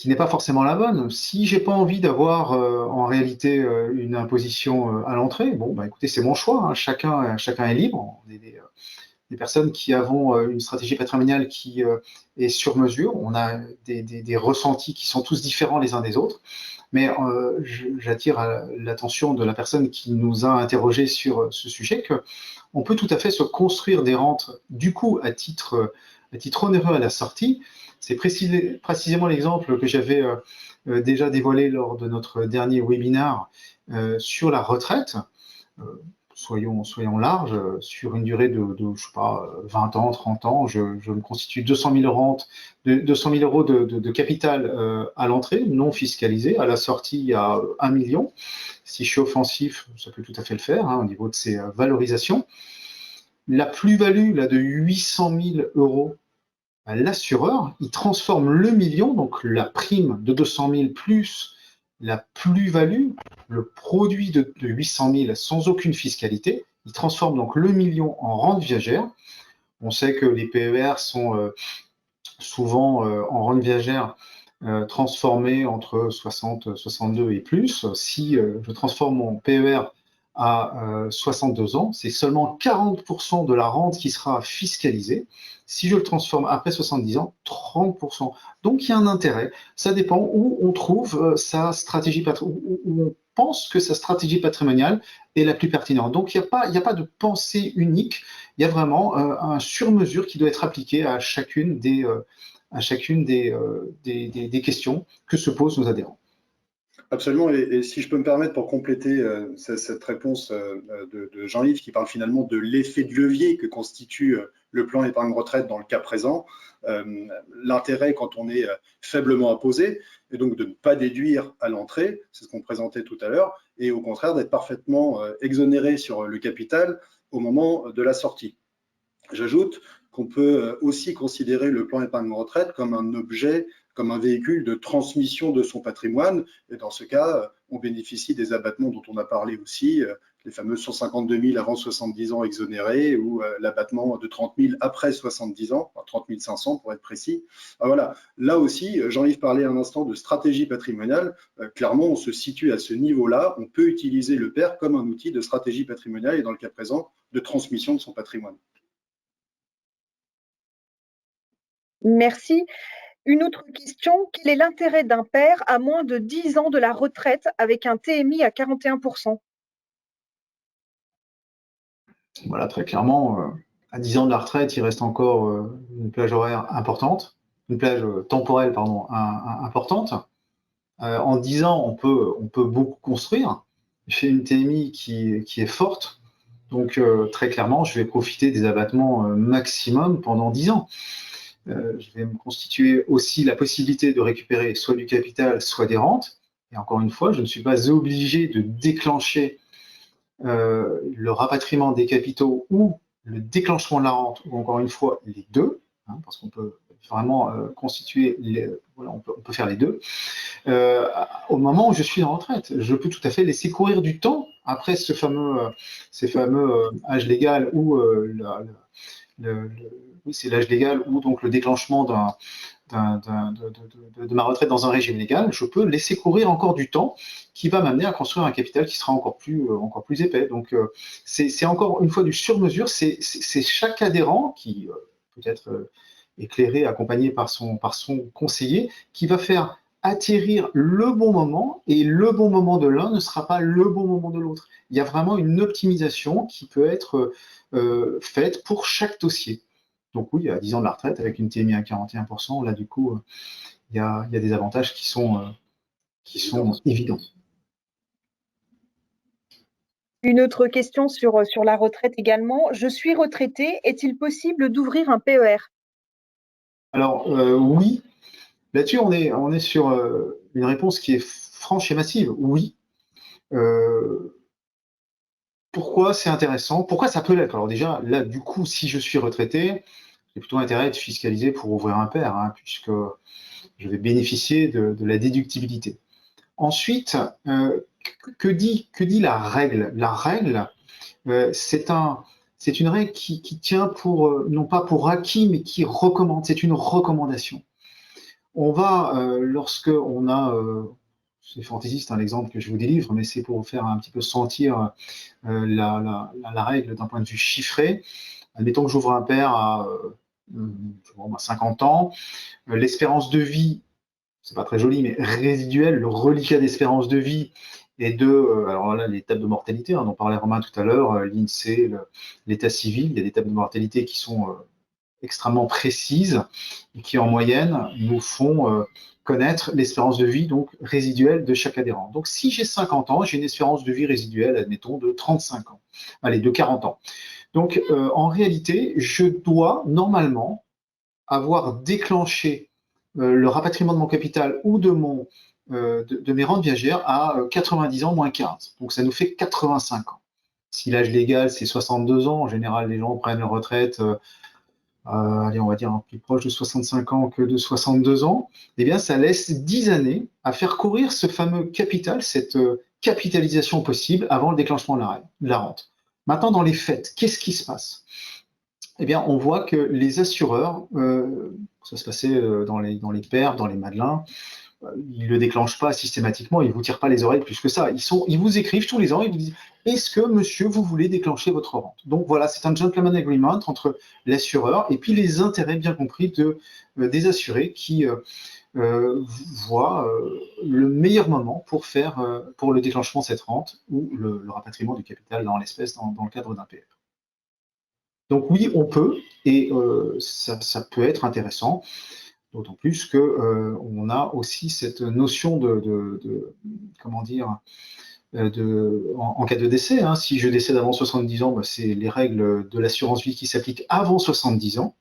n'est pas forcément la bonne. Si j'ai pas envie d'avoir en réalité une imposition à l'entrée, bon, bah, écoutez, c'est mon choix. Hein. Chacun est libre. On est des personnes qui avons une stratégie patrimoniale qui est sur mesure. On a des ressentis qui sont tous différents les uns des autres. Mais j'attire l'attention de la personne qui nous a interrogés sur ce sujet qu'on peut tout à fait se construire des rentes du coup à titre onéreux à la sortie. C'est précisément l'exemple que j'avais déjà dévoilé lors de notre dernier webinaire sur la retraite. Soyons larges, sur une durée de je sais pas, 20 ans, 30 ans, je me constitue 200 000 euros de capital à l'entrée, non fiscalisé. À la sortie, il y a 1 million. Si je suis offensif, ça peut tout à fait le faire au niveau de ses valorisations. La plus-value là, de 800 000 euros, l'assureur, il transforme le million, donc la prime de 200 000 plus la plus-value, le produit de 800 000 sans aucune fiscalité, il transforme donc le million en rente viagère. On sait que les PER sont souvent en rente viagère transformés entre 60, 62 et plus. Si je transforme mon PER à 62 ans, c'est seulement 40% de la rente qui sera fiscalisée. Si je le transforme après 70 ans, 30%. Donc il y a un intérêt. Ça dépend où on trouve sa stratégie patrimoniale, où on pense que sa stratégie patrimoniale est la plus pertinente. Donc il n'y a pas de pensée unique, il y a vraiment un sur-mesure qui doit être appliqué à chacune des questions que se posent nos adhérents. Absolument, et si je peux me permettre pour compléter cette réponse de Jean-Yves qui parle finalement de l'effet de levier que constitue le plan épargne retraite dans le cas présent, l'intérêt quand on est faiblement imposé est donc de ne pas déduire à l'entrée, c'est ce qu'on présentait tout à l'heure, et au contraire d'être parfaitement exonéré sur le capital au moment de la sortie. J'ajoute qu'on peut aussi considérer le plan épargne retraite comme un objet, comme un véhicule de transmission de son patrimoine. Et dans ce cas, on bénéficie des abattements dont on a parlé aussi, les fameux 152 000 avant 70 ans exonérés ou l'abattement de 30 000 après 70 ans, enfin 30 500 pour être précis. Alors voilà, là aussi, Jean-Yves parlait un instant de stratégie patrimoniale. Clairement, on se situe à ce niveau-là. On peut utiliser le PER comme un outil de stratégie patrimoniale et dans le cas présent, de transmission de son patrimoine. Merci. Une autre question, quel est l'intérêt d'un père à moins de 10 ans de la retraite avec un TMI à 41%? Voilà, très clairement, à 10 ans de la retraite, il reste encore une plage horaire importante, une plage temporelle, pardon, importante. En 10 ans, on peut beaucoup construire. J'ai une TMI qui est forte, donc très clairement, je vais profiter des abattements maximum pendant 10 ans. Je vais me constituer aussi la possibilité de récupérer soit du capital, soit des rentes. Et encore une fois, je ne suis pas obligé de déclencher le rapatriement des capitaux ou le déclenchement de la rente, ou encore une fois les deux, parce qu'on peut vraiment constituer, voilà, on peut faire les deux. Au moment où je suis en retraite, je peux tout à fait laisser courir du temps après ces fameux âge légal où oui, c'est l'âge légal ou donc le déclenchement de ma retraite dans un régime légal, je peux laisser courir encore du temps qui va m'amener à construire un capital qui sera encore plus épais. Donc, c'est encore une fois du sur-mesure. C'est chaque adhérent qui peut être éclairé, accompagné par son conseiller, qui va faire atterrir le bon moment, et le bon moment de l'un ne sera pas le bon moment de l'autre. Il y a vraiment une optimisation qui peut être faite pour chaque dossier. Donc oui, à 10 ans de la retraite, avec une TMI à 41%, là du coup, il y a des avantages qui sont évidents. Une autre question sur la retraite également. Je suis retraité, est-il possible d'ouvrir un PER? Alors oui, là-dessus on est sur une réponse qui est franche et massive. Oui. Pourquoi c'est intéressant? Pourquoi ça peut l'être? Alors déjà, là, du coup, si je suis retraité, j'ai plutôt intérêt à être fiscalisé pour ouvrir un PER, puisque je vais bénéficier de la déductibilité. Ensuite, que dit la règle? La règle, c'est une règle qui tient non pas pour acquis, mais qui recommande. C'est une recommandation. On va, lorsque on a, c'est fantaisiste l'exemple que je vous délivre, mais c'est pour vous faire un petit peu sentir la règle d'un point de vue chiffré. Admettons que j'ouvre un PER à 50 ans, l'espérance de vie, c'est pas très joli, mais résiduel, le reliquat d'espérance de vie est alors là, les tables de mortalité, dont parlait Romain tout à l'heure, l'INSEE, l'état civil, il y a des tables de mortalité qui sont extrêmement précises et qui, en moyenne, nous font connaître l'espérance de vie donc résiduelle de chaque adhérent. Donc, si j'ai 50 ans, j'ai une espérance de vie résiduelle, admettons, de 35 ans, allez, de 40 ans. Donc, en réalité, je dois normalement avoir déclenché le rapatriement de mon capital ou de mes rentes viagères à 90 ans moins 15. Donc, ça nous fait 85 ans. Si l'âge légal, c'est 62 ans, en général, les gens prennent leur retraite allez, on va dire plus proche de 65 ans que de 62 ans, eh bien, ça laisse 10 années à faire courir ce fameux capital, cette capitalisation possible avant le déclenchement de la rente. Maintenant, dans les faits, qu'est-ce qui se passe? Eh bien, on voit que les assureurs, ça se passait dans les perfs, dans les Madelins, ils ne le déclenchent pas systématiquement, ils ne vous tirent pas les oreilles plus que ça. Ils vous écrivent tous les ans, ils vous disent « Est-ce que, monsieur, vous voulez déclencher votre rente ?» Donc voilà, c'est un gentleman agreement entre l'assureur et puis les intérêts bien compris des assurés qui voient le meilleur moment pour le déclenchement de cette rente ou le rapatriement du capital en l'espèce dans le cadre d'un PF. Donc oui, on peut, et ça peut être intéressant. D'autant plus qu'on a aussi cette notion comment dire, en cas de décès. Hein, si je décède avant 70 ans, c'est les règles de l'assurance vie qui s'appliquent avant 70 ans.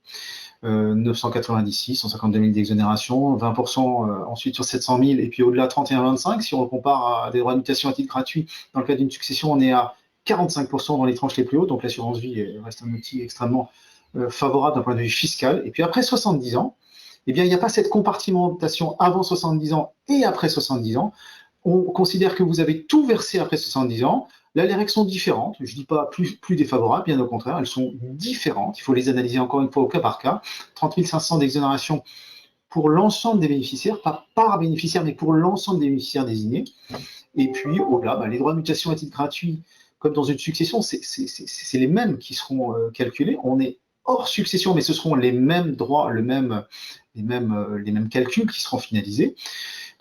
996, 152 000 d'exonération, 20% ensuite sur 700 000, et puis au-delà 31,25. Si on le compare à des droits de mutation à titre gratuit, dans le cas d'une succession, on est à 45% dans les tranches les plus hautes. Donc l'assurance vie reste un outil extrêmement favorable d'un point de vue fiscal. Et puis après 70 ans, eh bien, il n'y a pas cette compartimentation avant 70 ans et après 70 ans. On considère que vous avez tout versé après 70 ans. Là, les règles sont différentes. Je ne dis pas plus défavorables, bien au contraire, elles sont différentes. Il faut les analyser encore une fois au cas par cas. 30 500 d'exonération pour l'ensemble des bénéficiaires, pas par bénéficiaire, mais pour l'ensemble des bénéficiaires désignés. Et puis, au-delà, les droits de mutation à titre gratuit, comme dans une succession, c'est les mêmes qui seront calculés. On est hors succession, mais ce seront les mêmes droits, les mêmes calculs qui seront finalisés.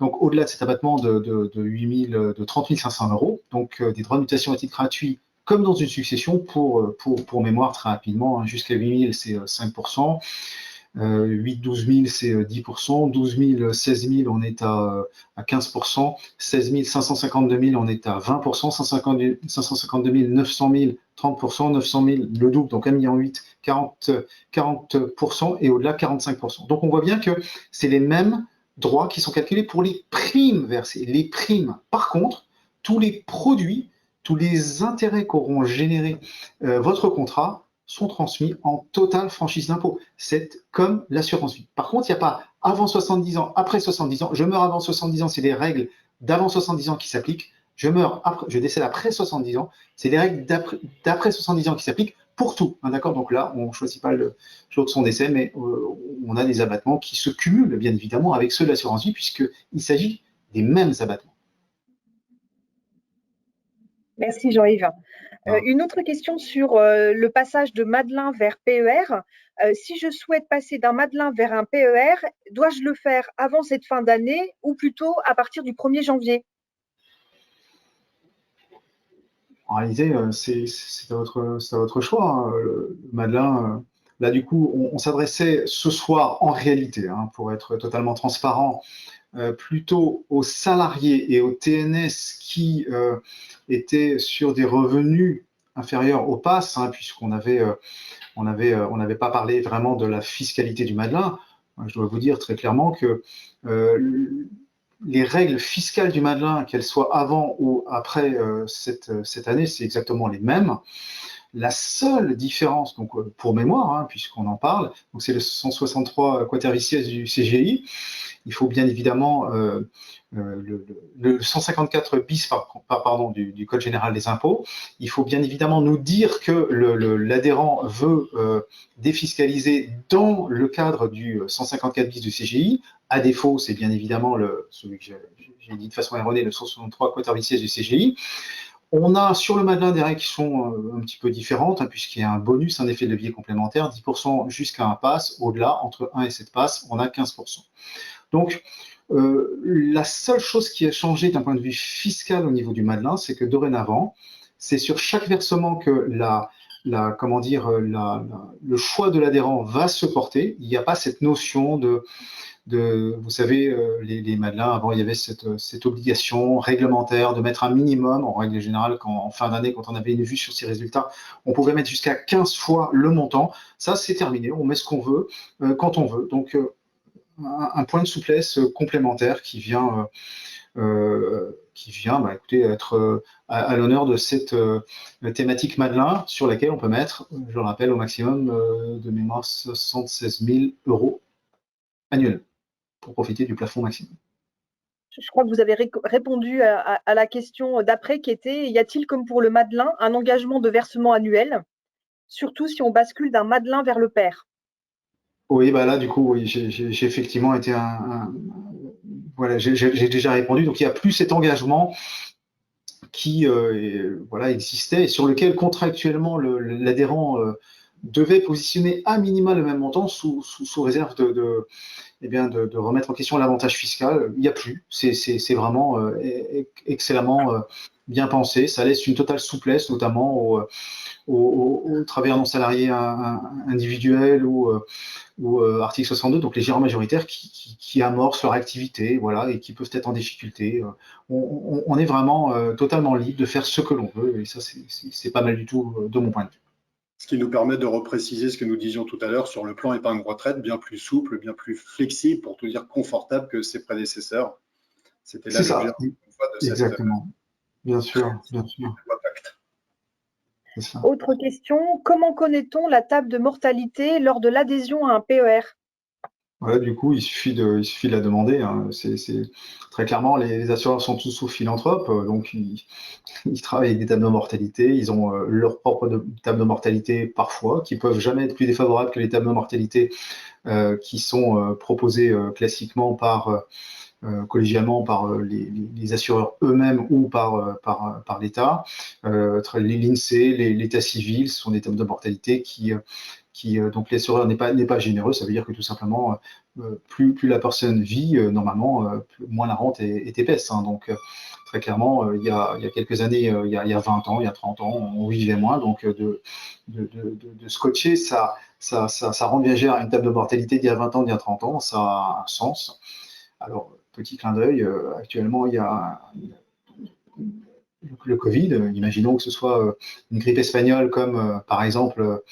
Donc, au-delà de cet abattement de 30 500 €, donc des droits de mutation à titre gratuit, comme dans une succession, pour mémoire, très rapidement, hein, jusqu'à 8 000, c'est 5%. 8 12 000, c'est 10%. 12 000, 16 000, on est à 15%. 16 000, 552 000, on est à 20%. 552 000, 900 000, 30%. 900 000, le double, donc 1,8 million, 40%. Et au-delà, 45%. Donc, on voit bien que c'est les mêmes droits qui sont calculés pour les primes versées. Les primes, par contre, tous les produits, tous les intérêts qu'auront généré votre contrat sont transmis en totale franchise d'impôt. C'est comme l'assurance vie. Par contre, il n'y a pas avant 70 ans, après 70 ans. Je meurs avant 70 ans, c'est les règles d'avant 70 ans qui s'appliquent. Je décède après 70 ans, c'est les règles d'après 70 ans qui s'appliquent pour tout. Hein, d'accord? Donc là, on ne choisit pas le jour de son décès, mais on a des abattements qui se cumulent, bien évidemment, avec ceux de l'assurance vie, puisqu'il s'agit des mêmes abattements. Merci Jean-Yves. Une autre question sur le passage de Madelin vers PER. Si je souhaite passer d'un Madelin vers un PER, dois-je le faire avant cette fin d'année ou plutôt à partir du 1er janvier? En réalité, c'est à votre choix. Hein. Le Madelin, là, du coup, on s'adressait ce soir, en réalité, hein, pour être totalement transparent, plutôt aux salariés et aux TNS qui étaient sur des revenus inférieurs au PASS, hein, puisqu'on n'avait pas parlé vraiment de la fiscalité du Madelin. Je dois vous dire très clairement que les règles fiscales du Madelin, qu'elles soient avant ou après cette année, c'est exactement les mêmes. La seule différence, donc pour mémoire, hein, puisqu'on en parle, c'est le 163 quatervicies du CGI. Il faut bien évidemment le 154 bis du Code général des impôts. Il faut bien évidemment nous dire que l'adhérent veut défiscaliser dans le cadre du 154 bis du CGI. À défaut, c'est bien évidemment celui que j'ai dit de façon erronée, le 163 quatervicies du CGI. On a sur le Madelin des règles qui sont un petit peu différentes, hein, puisqu'il y a un bonus, un effet de levier complémentaire, 10% jusqu'à un pass. Au-delà, entre 1 et 7 passes, on a 15%. Donc, la seule chose qui a changé d'un point de vue fiscal au niveau du Madelin, c'est que dorénavant, c'est sur chaque versement que comment dire, le choix de l'adhérent va se porter. Il n'y a pas cette notion vous savez, les Madelins, avant, il y avait cette obligation réglementaire de mettre un minimum, en règle générale, en fin d'année, quand on avait une vue sur ces résultats, on pouvait mettre jusqu'à 15 fois le montant. Ça, c'est terminé. On met ce qu'on veut, quand on veut. Donc, un point de souplesse complémentaire qui vient écoutez, être à l'honneur de cette thématique Madelin, sur laquelle on peut mettre, je le rappelle, au maximum de mémoire 76 000 € annuels pour profiter du plafond maximum. Je crois que vous avez répondu à la question d'après qui était: y a-t-il, comme pour le Madelin, un engagement de versement annuel, surtout si on bascule d'un Madelin vers le père? Oui, bah là, du coup, oui, j'ai effectivement été voilà, j'ai déjà répondu. Donc, il n'y a plus cet engagement qui voilà, existait et sur lequel contractuellement l'adhérent devait positionner à minima le même montant sous réserve eh bien, de remettre en question l'avantage fiscal. Il n'y a plus. C'est vraiment excellemment bien pensé. Ça laisse une totale souplesse, notamment aux travailleurs non salariés individuels ou article 62, donc les gérants majoritaires qui amorcent leur activité, voilà, et qui peuvent être en difficulté. On est vraiment totalement libre de faire ce que l'on veut, et ça, c'est pas mal du tout de mon point de vue. Ce qui nous permet de repréciser ce que nous disions tout à l'heure sur le plan épargne retraite, bien plus souple, bien plus flexible, pour tout dire confortable que ses prédécesseurs. C'était là l'objet de cette exactement. Bien sûr, bien sûr. Autre question, comment connaît-on la table de mortalité lors de l'adhésion à un PER? Ouais, du coup, il suffit de la demander. Hein. Très clairement, les assureurs sont tous sous philanthropes, donc ils travaillent avec des tables de mortalité. Ils ont leur propre table de mortalité parfois, qui peuvent jamais être plus défavorables que les tables de mortalité qui sont proposées classiquement collégialement par les assureurs eux-mêmes ou par l'État. L'INSEE, l'État civil, ce sont des tables de mortalité donc l'assureur n'est pas généreux. Ça veut dire que tout simplement, plus la personne vit, normalement, moins la rente est épaisse. Hein. Donc, très clairement, il y a quelques années, il y a 20 ans, il y a 30 ans, on vivait moins. Donc, de scotcher, ça rend bien cher une table de mortalité d'il y a 20 ans, d'il y a 30 ans, ça a un sens. Alors, petit clin d'œil, actuellement, il y a le Covid. Imaginons que ce soit une grippe espagnole comme, par exemple,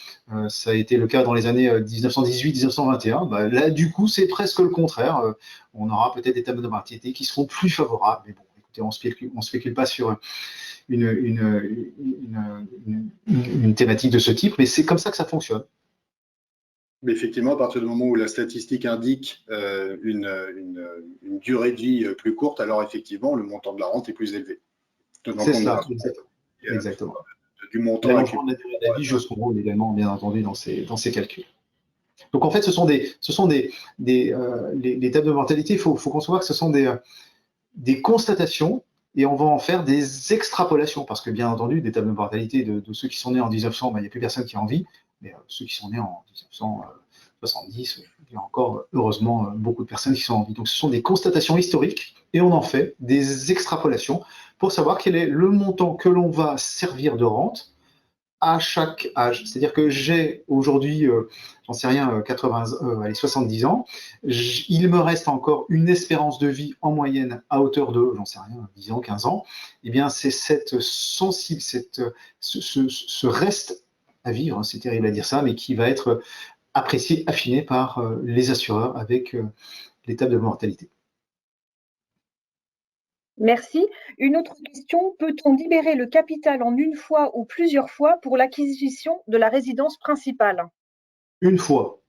ça a été le cas dans les années 1918-1921. Bah, là, du coup, c'est presque le contraire. On aura peut-être des tables de mortalité qui seront plus favorables. Mais bon, écoutez, on spécule pas sur une thématique de ce type, mais c'est comme ça que ça fonctionne. Mais effectivement, à partir du moment où la statistique indique une durée de vie plus courte, alors effectivement, le montant de la rente est plus élevé. C'est ça, exactement. Du montant. L'allongement de la durée de la vie joue son rôle également, bien entendu, dans ces calculs. Donc en fait, les tables de mortalité, il faut concevoir que ce sont des constatations et on va en faire des extrapolations, parce que bien entendu, des tables de mortalité de ceux qui sont nés en 1900, il n'y a plus personne qui en vit, mais ceux qui sont nés en 1970, il y a encore, heureusement, beaucoup de personnes qui sont en vie. Donc ce sont des constatations historiques et on en fait des extrapolations pour savoir quel est le montant que l'on va servir de rente à chaque âge. C'est-à-dire que j'ai aujourd'hui, j'en sais rien, 70 ans, il me reste encore une espérance de vie en moyenne à hauteur de, j'en sais rien, 10 ans, 15 ans, eh bien c'est ce reste à vivre, hein, c'est terrible à dire ça, mais qui va être apprécié, affiné par les assureurs avec l'étape de mortalité. Merci. Une autre question, peut-on libérer le capital en une fois ou plusieurs fois pour l'acquisition de la résidence principale? Une fois.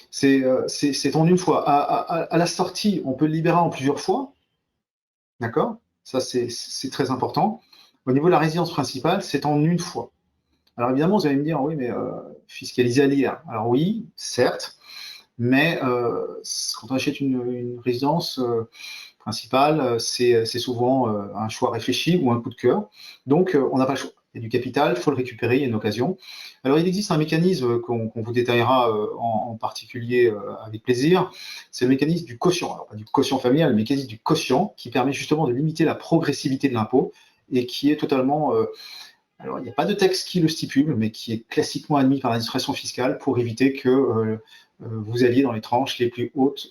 C'est en une fois. À la sortie, on peut le libérer en plusieurs fois. D'accord? Ça, c'est très important. Au niveau de la résidence principale, c'est en une fois. Alors évidemment, vous allez me dire, oui, mais fiscaliser à l'IR. Alors oui, certes, mais quand on achète une résidence principale, c'est souvent un choix réfléchi ou un coup de cœur. Donc, on n'a pas le choix. Il y a du capital, il faut le récupérer, il y a une occasion. Alors, il existe un mécanisme qu'on vous détaillera en particulier avec plaisir. C'est le mécanisme du quotient. Alors, pas du quotient familial, le mécanisme du quotient qui permet justement de limiter la progressivité de l'impôt et qui est totalement Alors, il n'y a pas de texte qui le stipule, mais qui est classiquement admis par l'administration fiscale pour éviter que vous alliez dans les tranches les plus hautes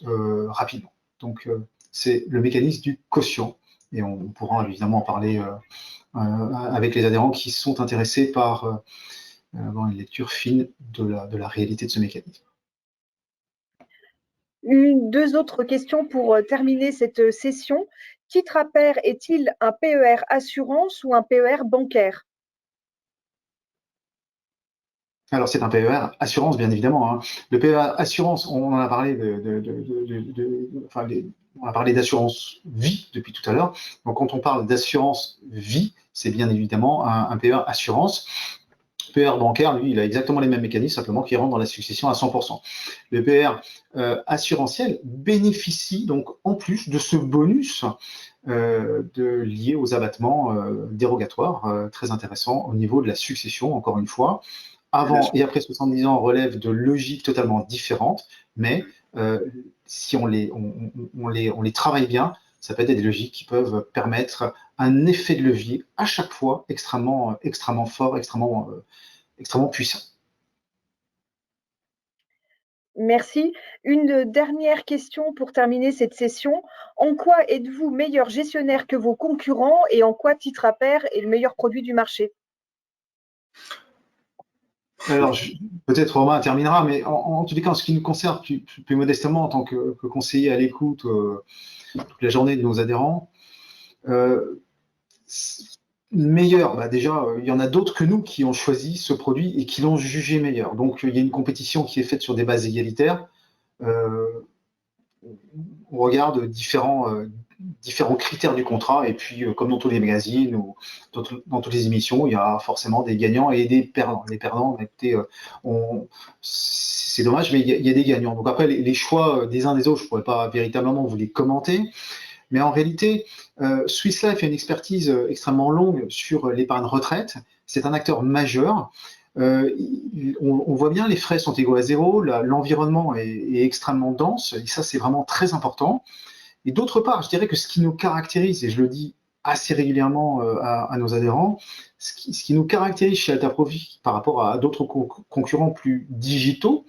rapidement. Donc, c'est le mécanisme du quotient. Et on pourra évidemment en parler avec les adhérents qui sont intéressés par avoir une lecture fine de la réalité de ce mécanisme. Deux autres questions pour terminer cette session. Titre à pair est-il un PER assurance ou un PER bancaire? Alors, c'est un PER assurance, bien évidemment. Hein. Le PER assurance, on en a parlé on a parlé d'assurance vie depuis tout à l'heure. Donc, quand on parle d'assurance vie, c'est bien évidemment un PER assurance. Le PER bancaire, lui, il a exactement les mêmes mécanismes, simplement qu'il rentre dans la succession à 100%. Le PER assurantiel bénéficie donc en plus de ce bonus lié aux abattements dérogatoires, très intéressant au niveau de la succession, encore une fois. Avant et après 70 ans relèvent de logiques totalement différentes, mais si on les travaille bien, ça peut être des logiques qui peuvent permettre un effet de levier à chaque fois extrêmement fort, extrêmement puissant. Merci. Une dernière question pour terminer cette session. En quoi êtes-vous meilleur gestionnaire que vos concurrents et en quoi titre à pair est le meilleur produit du marché? Alors, peut-être Romain terminera, mais en tous les cas, en ce qui nous concerne, plus modestement, en tant que conseiller à l'écoute toute la journée de nos adhérents, meilleur, bah déjà, il y en a d'autres que nous qui ont choisi ce produit et qui l'ont jugé meilleur. Donc, il y a une compétition qui est faite sur des bases égalitaires. On regarde différents critères du contrat, et puis, comme dans tous les magazines ou dans toutes les émissions, il y a forcément des gagnants et des perdants. Les perdants, écoutez, c'est dommage, mais il y a des gagnants. Donc après, les choix des uns des autres, je ne pourrais pas véritablement vous les commenter. Mais en réalité, Swiss Life a une expertise extrêmement longue sur l'épargne retraite. C'est un acteur majeur. On voit bien, les frais sont égaux à zéro, l'environnement est extrêmement dense, et ça, c'est vraiment très important. Et d'autre part, je dirais que ce qui nous caractérise, et je le dis assez régulièrement à nos adhérents, ce qui nous caractérise chez Alta Profit par rapport à d'autres concurrents plus digitaux,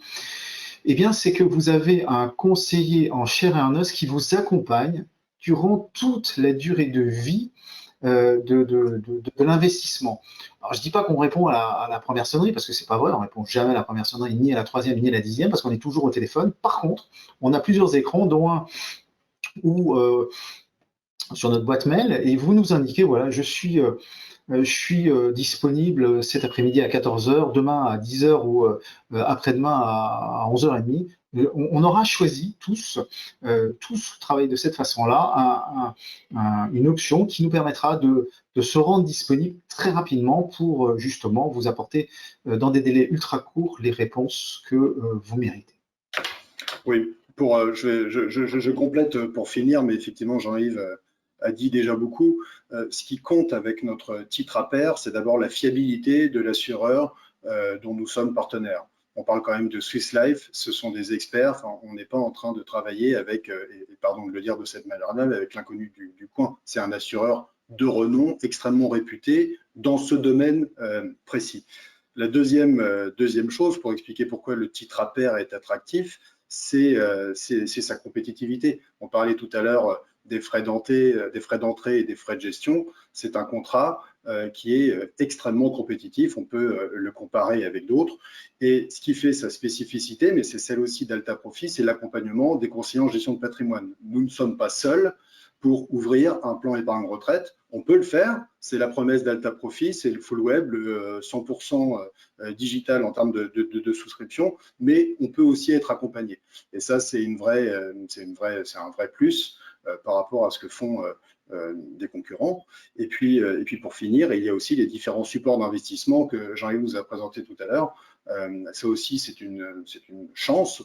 eh bien, c'est que vous avez un conseiller en chair et en os qui vous accompagne durant toute la durée de vie de l'investissement. Alors, je ne dis pas qu'on répond à la première sonnerie, parce que c'est pas vrai, on ne répond jamais à la première sonnerie, ni à la troisième, ni à la 10e, parce qu'on est toujours au téléphone. Par contre, on a plusieurs écrans, dont un où sur notre boîte mail, et vous nous indiquez, voilà, je suis disponible cet après-midi à 14h, demain à 10h ou après-demain à 11h30. On aura choisi tous travailler de cette façon-là, une option qui nous permettra de se rendre disponible très rapidement pour justement vous apporter dans des délais ultra courts les réponses que vous méritez. Oui, je complète pour finir, mais effectivement, Jean-Yves a dit déjà beaucoup. Ce qui compte avec notre titre à pair, c'est d'abord la fiabilité de l'assureur dont nous sommes partenaires. On parle quand même de Swiss Life, ce sont des experts, enfin, on n'est pas en train de travailler avec, et pardon de le dire de cette manière-là, avec l'inconnu du coin. C'est un assureur de renom, extrêmement réputé dans ce domaine précis. La deuxième chose, pour expliquer pourquoi le titre à pair est attractif, c'est sa compétitivité. On parlait tout à l'heure des frais d'entrée et des frais de gestion. C'est un contrat qui est extrêmement compétitif. On peut le comparer avec d'autres. Et ce qui fait sa spécificité, mais c'est celle aussi d'Alta Profit, c'est l'accompagnement des conseillers en gestion de patrimoine. Nous ne sommes pas seuls pour ouvrir un plan épargne retraite. On peut le faire, c'est la promesse d'Alta Profit, c'est le full web, le 100% digital en termes de souscription, mais on peut aussi être accompagné. Et ça, c'est un vrai plus par rapport à ce que font des concurrents. Et puis pour finir, il y a aussi les différents supports d'investissement que Jean-Yves vous a présenté tout à l'heure. Ça aussi, c'est une chance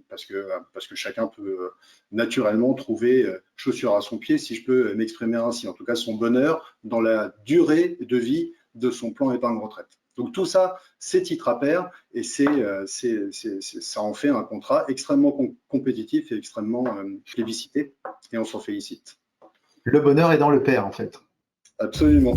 parce que chacun peut naturellement trouver chaussure à son pied, si je peux m'exprimer ainsi, en tout cas son bonheur dans la durée de vie de son plan épargne retraite. Donc tout ça, c'est titre à pair et ça en fait un contrat extrêmement compétitif et extrêmement plébiscité et on s'en félicite. Le bonheur est dans le pair, en fait. Absolument.